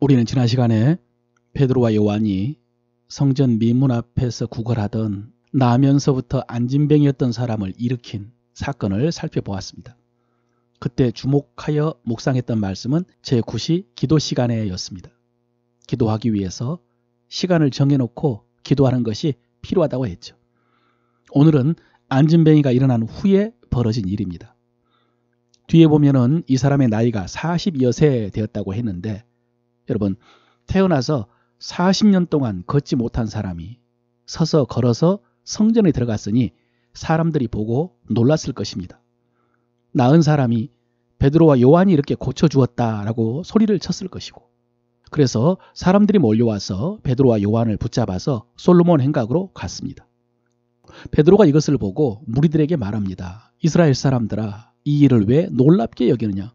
우리는 지난 시간에 베드로와 요한이 성전 미문 앞에서 구걸하던 나면서부터 안진뱅이였던 사람을 일으킨 사건을 살펴보았습니다. 그때 주목하여 묵상했던 말씀은 제9시 기도 시간에였습니다. 기도하기 위해서 시간을 정해놓고 기도하는 것이 필요하다고 했죠. 오늘은 안진뱅이가 일어난 후에 벌어진 일입니다. 뒤에 보면은 이 사람의 나이가 40여 세 되었다고 했는데, 여러분, 태어나서 40년 동안 걷지 못한 사람이 서서 걸어서 성전에 들어갔으니 사람들이 보고 놀랐을 것입니다. 나은 사람이 베드로와 요한이 이렇게 고쳐주었다라고 소리를 쳤을 것이고, 그래서 사람들이 몰려와서 베드로와 요한을 붙잡아서 솔로몬 행각으로 갔습니다. 베드로가 이것을 보고 무리들에게 말합니다. 이스라엘 사람들아, 이 일을 왜 놀랍게 여기느냐?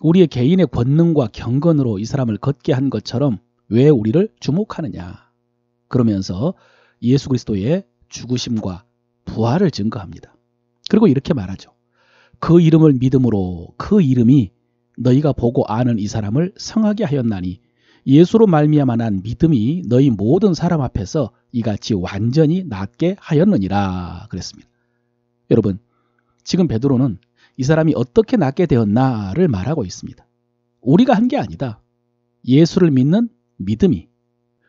우리의 개인의 권능과 경건으로 이 사람을 걷게 한 것처럼 왜 우리를 주목하느냐? 그러면서 예수 그리스도의 죽으심과 부활을 증거합니다. 그리고 이렇게 말하죠. 그 이름을 믿음으로 그 이름이 너희가 보고 아는 이 사람을 성하게 하였나니 예수로 말미암아 난 믿음이 너희 모든 사람 앞에서 이같이 완전히 낫게 하였느니라 그랬습니다. 여러분, 지금 베드로는 이 사람이 어떻게 낫게 되었나를 말하고 있습니다. 우리가 한 게 아니다. 예수를 믿는 믿음이,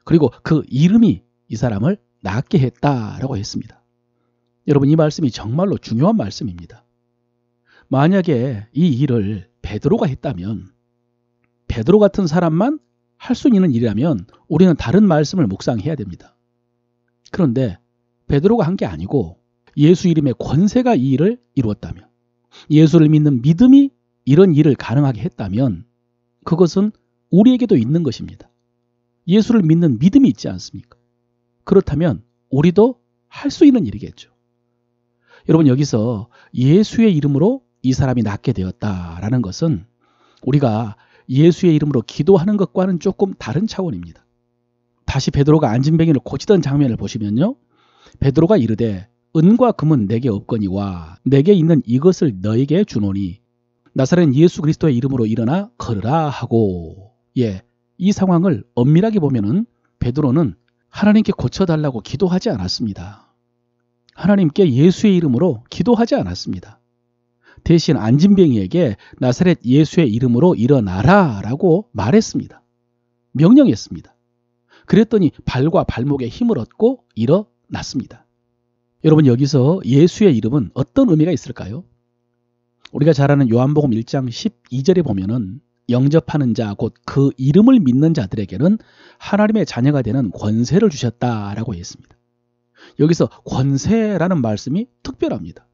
그리고 그 이름이 이 사람을 낫게 했다라고 했습니다. 여러분, 이 말씀이 정말로 중요한 말씀입니다. 만약에 이 일을 베드로가 했다면, 베드로 같은 사람만 할 수 있는 일이라면 우리는 다른 말씀을 묵상해야 됩니다. 그런데 베드로가 한 게 아니고 예수 이름의 권세가 이 일을 이루었다면, 예수를 믿는 믿음이 이런 일을 가능하게 했다면 그것은 우리에게도 있는 것입니다. 예수를 믿는 믿음이 있지 않습니까? 그렇다면 우리도 할 수 있는 일이겠죠. 여러분, 여기서 예수의 이름으로 이 사람이 낫게 되었다라는 것은 우리가 예수의 이름으로 기도하는 것과는 조금 다른 차원입니다. 다시 베드로가 안진뱅이를 고치던 장면을 보시면요, 베드로가 이르되 은과 금은 내게 없거니와 내게 있는 이것을 너에게 주노니 나사렛 예수 그리스도의 이름으로 일어나 걸으라 하고, 이 상황을 엄밀하게 보면은 베드로는 하나님께 고쳐달라고 기도하지 않았습니다. 하나님께 예수의 이름으로 기도하지 않았습니다. 대신 안진뱅이에게 나사렛 예수의 이름으로 일어나라 라고 말했습니다. 명령했습니다. 그랬더니 발과 발목에 힘을 얻고 일어났습니다. 여러분, 여기서 예수의 이름은 어떤 의미가 있을까요? 우리가 잘 아는 요한복음 1장 12절에 보면은 영접하는 자, 곧 그 이름을 믿는 자들에게는 하나님의 자녀가 되는 권세를 주셨다라고 했습니다. 여기서 권세라는 말씀이 특별합니다.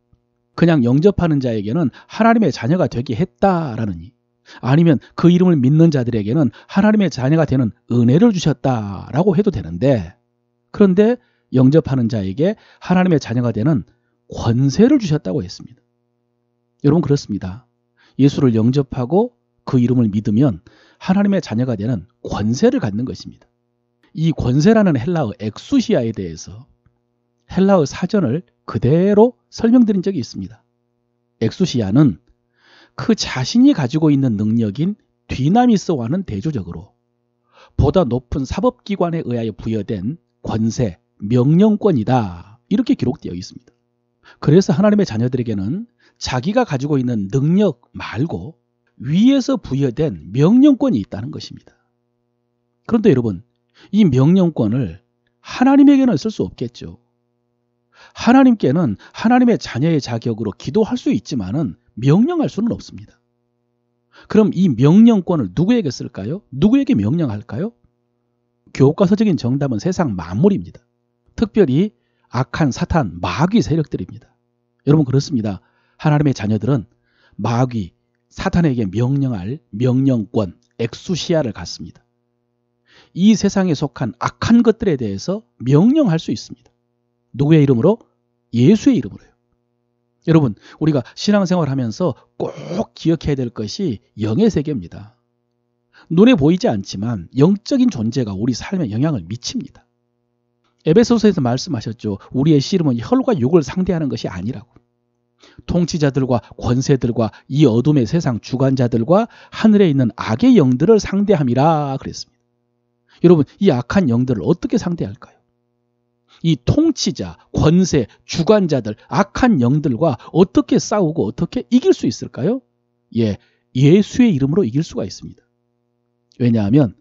그냥 영접하는 자에게는 하나님의 자녀가 되게 했다라느니, 아니면 그 이름을 믿는 자들에게는 하나님의 자녀가 되는 은혜를 주셨다라고 해도 되는데, 그런데 영접하는 자에게 하나님의 자녀가 되는 권세를 주셨다고 했습니다. 여러분, 그렇습니다. 예수를 영접하고 그 이름을 믿으면 하나님의 자녀가 되는 권세를 갖는 것입니다. 이 권세라는 헬라어 엑수시아에 대해서 헬라어 사전을 그대로 설명드린 적이 있습니다. 엑수시아는 그 자신이 가지고 있는 능력인 디나미스와는 대조적으로 보다 높은 사법기관에 의하여 부여된 권세, 명령권이다, 이렇게 기록되어 있습니다. 그래서 하나님의 자녀들에게는 자기가 가지고 있는 능력 말고 위에서 부여된 명령권이 있다는 것입니다. 그런데 여러분, 이 명령권을 하나님에게는 쓸 수 없겠죠. 하나님께는 하나님의 자녀의 자격으로 기도할 수 있지만은 명령할 수는 없습니다. 그럼 이 명령권을 누구에게 쓸까요? 누구에게 명령할까요? 교과서적인 정답은 세상 만물입니다. 특별히 악한 사탄, 마귀 세력들입니다. 여러분, 그렇습니다. 하나님의 자녀들은 마귀, 사탄에게 명령할 명령권, 엑수시아를 갖습니다. 이 세상에 속한 악한 것들에 대해서 명령할 수 있습니다. 누구의 이름으로? 예수의 이름으로요. 여러분, 우리가 신앙생활 하면서 꼭 기억해야 될 것이 영의 세계입니다. 눈에 보이지 않지만 영적인 존재가 우리 삶에 영향을 미칩니다. 에베소서에서 말씀하셨죠. 우리의 씨름은 혈과 육을 상대하는 것이 아니라고. 통치자들과 권세들과 이 어둠의 세상 주관자들과 하늘에 있는 악의 영들을 상대함이라 그랬습니다. 여러분, 이 악한 영들을 어떻게 상대할까요? 이 통치자, 권세, 주관자들, 악한 영들과 어떻게 싸우고 어떻게 이길 수 있을까요? 예수의 이름으로 이길 수가 있습니다. 왜냐하면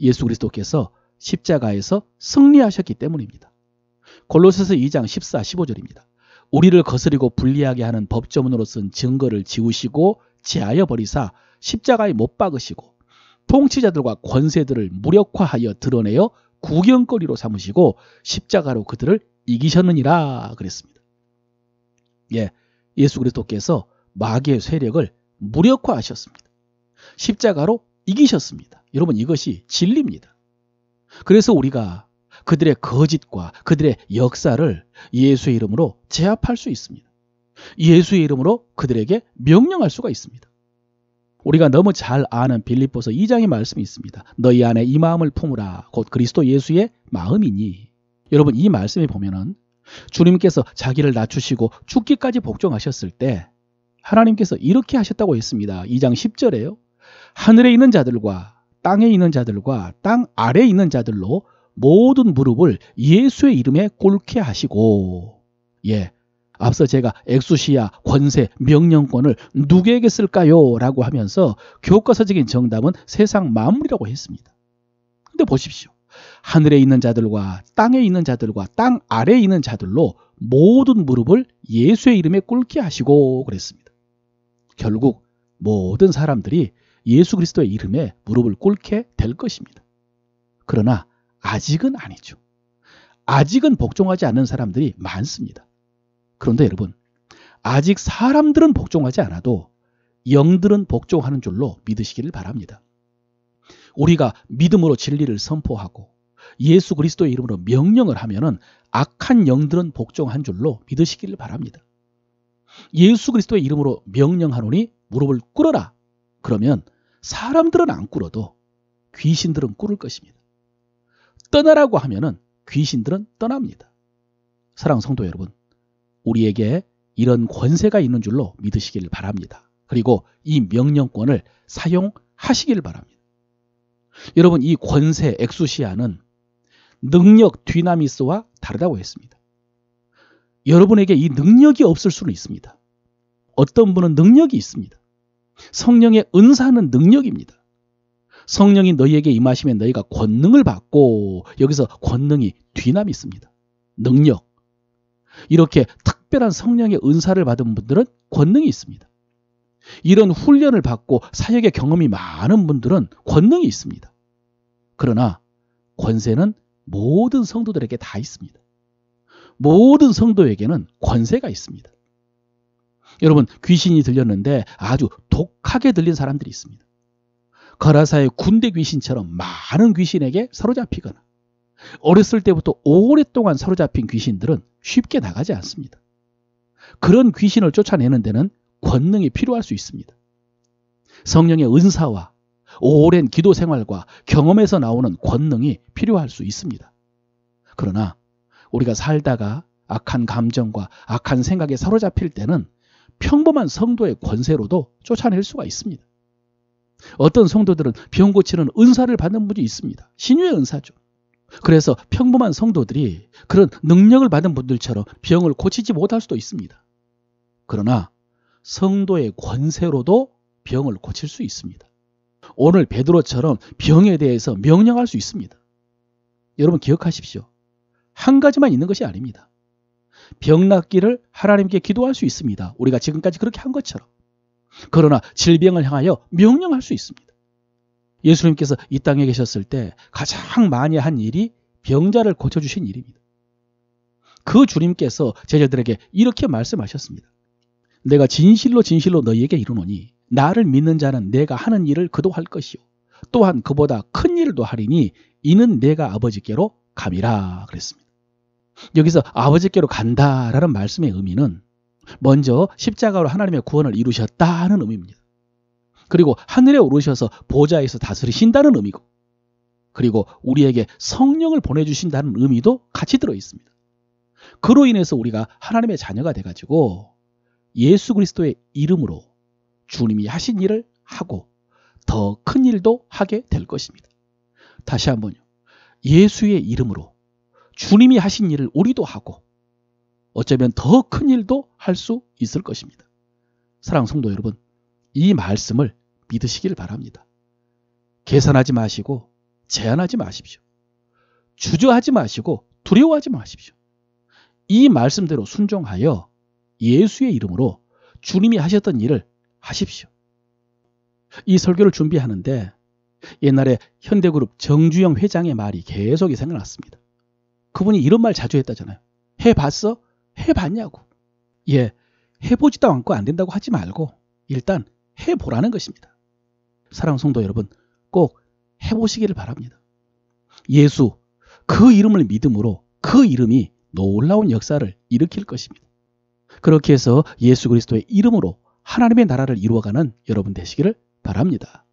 예수 그리스도께서 십자가에서 승리하셨기 때문입니다. 골로새서 2장 14, 15절입니다. 우리를 거스리고 불리하게 하는 법조문으로 쓴 증거를 지우시고 제하여 버리사 십자가에 못 박으시고 통치자들과 권세들을 무력화하여 드러내어 구경거리로 삼으시고 십자가로 그들을 이기셨느니라 그랬습니다. 예수 그리스도께서 마귀의 세력을 무력화하셨습니다. 십자가로 이기셨습니다. 여러분, 이것이 진리입니다. 그래서 우리가 그들의 거짓과 그들의 역사를 예수의 이름으로 제압할 수 있습니다. 예수의 이름으로 그들에게 명령할 수가 있습니다. 우리가 너무 잘 아는 빌립보서 2장의 말씀이 있습니다. 너희 안에 이 마음을 품으라. 곧 그리스도 예수의 마음이니. 여러분, 이 말씀에 보면은 주님께서 자기를 낮추시고 죽기까지 복종하셨을 때 하나님께서 이렇게 하셨다고 했습니다. 2장 10절에요. 하늘에 있는 자들과 땅에 있는 자들과 땅 아래에 있는 자들로 모든 무릎을 예수의 이름에 꿇게 하시고, 앞서 제가 엑수시아, 권세, 명령권을 누구에게 쓸까요? 라고 하면서 교과서적인 정답은 세상 만물이라고 했습니다. 근데 보십시오. 하늘에 있는 자들과 땅에 있는 자들과 땅 아래에 있는 자들로 모든 무릎을 예수의 이름에 꿇게 하시고 그랬습니다. 결국 모든 사람들이 예수 그리스도의 이름에 무릎을 꿇게 될 것입니다. 그러나 아직은 아니죠. 아직은 복종하지 않는 사람들이 많습니다. 그런데 여러분, 아직 사람들은 복종하지 않아도 영들은 복종하는 줄로 믿으시기를 바랍니다. 우리가 믿음으로 진리를 선포하고 예수 그리스도의 이름으로 명령을 하면은 악한 영들은 복종한 줄로 믿으시기를 바랍니다. 예수 그리스도의 이름으로 명령하노니 무릎을 꿇어라. 그러면 사람들은 안 꿇어도 귀신들은 꿇을 것입니다. 떠나라고 하면은 귀신들은 떠납니다. 사랑하는 성도 여러분, 우리에게 이런 권세가 있는 줄로 믿으시길 바랍니다. 그리고 이 명령권을 사용하시길 바랍니다. 여러분, 이 권세 엑수시아는 능력 디나미스와 다르다고 했습니다. 여러분에게 이 능력이 없을 수는 있습니다. 어떤 분은 능력이 있습니다. 성령의 은사는 능력입니다. 성령이 너희에게 임하시면 너희가 권능을 받고, 여기서 권능이 디나미스입니다. 능력. 이렇게 특별한 성령의 은사를 받은 분들은 권능이 있습니다. 이런 훈련을 받고 사역의 경험이 많은 분들은 권능이 있습니다. 그러나 권세는 모든 성도들에게 다 있습니다. 모든 성도에게는 권세가 있습니다. 여러분, 귀신이 들렸는데 아주 독하게 들린 사람들이 있습니다. 거라사의 군대 귀신처럼 많은 귀신에게 사로잡히거나 어렸을 때부터 오랫동안 사로잡힌 귀신들은 쉽게 나가지 않습니다. 그런 귀신을 쫓아내는 데는 권능이 필요할 수 있습니다. 성령의 은사와 오랜 기도 생활과 경험에서 나오는 권능이 필요할 수 있습니다. 그러나 우리가 살다가 악한 감정과 악한 생각에 사로잡힐 때는 평범한 성도의 권세로도 쫓아낼 수가 있습니다. 어떤 성도들은 병 고치는 은사를 받는 분이 있습니다. 신유의 은사죠. 그래서 평범한 성도들이 그런 능력을 받은 분들처럼 병을 고치지 못할 수도 있습니다. 그러나 성도의 권세로도 병을 고칠 수 있습니다. 오늘 베드로처럼 병에 대해서 명령할 수 있습니다. 여러분, 기억하십시오. 한 가지만 있는 것이 아닙니다. 병 낫기를 하나님께 기도할 수 있습니다. 우리가 지금까지 그렇게 한 것처럼. 그러나 질병을 향하여 명령할 수 있습니다. 예수님께서 이 땅에 계셨을 때 가장 많이 한 일이 병자를 고쳐주신 일입니다. 그 주님께서 제자들에게 이렇게 말씀하셨습니다. 내가 진실로 진실로 너희에게 이르노니 나를 믿는 자는 내가 하는 일을 그도 할 것이요 또한 그보다 큰 일도 하리니 이는 내가 아버지께로 감이라 그랬습니다. 여기서 아버지께로 간다라는 말씀의 의미는 먼저 십자가로 하나님의 구원을 이루셨다는 의미입니다. 그리고 하늘에 오르셔서 보좌에서 다스리신다는 의미고, 그리고 우리에게 성령을 보내주신다는 의미도 같이 들어있습니다. 그로 인해서 우리가 하나님의 자녀가 돼가지고 예수 그리스도의 이름으로 주님이 하신 일을 하고 더 큰 일도 하게 될 것입니다. 다시 한번요. 예수의 이름으로 주님이 하신 일을 우리도 하고 어쩌면 더 큰 일도 할 수 있을 것입니다. 사랑하는 성도 여러분, 이 말씀을 믿으시길 바랍니다. 계산하지 마시고 제한하지 마십시오. 주저하지 마시고 두려워하지 마십시오. 이 말씀대로 순종하여 예수의 이름으로 주님이 하셨던 일을 하십시오. 이 설교를 준비하는데 옛날에 현대그룹 정주영 회장의 말이 계속 생각났습니다. 그분이 이런 말 자주 했다잖아요. 해봤어? 해봤냐고. 예, 해보지도 않고 안 된다고 하지 말고 일단 해보라는 것입니다. 사랑하는 성도 여러분, 꼭 해보시기를 바랍니다. 예수, 그 이름을 믿음으로 그 이름이 놀라운 역사를 일으킬 것입니다. 그렇게 해서 예수 그리스도의 이름으로 하나님의 나라를 이루어가는 여러분 되시기를 바랍니다.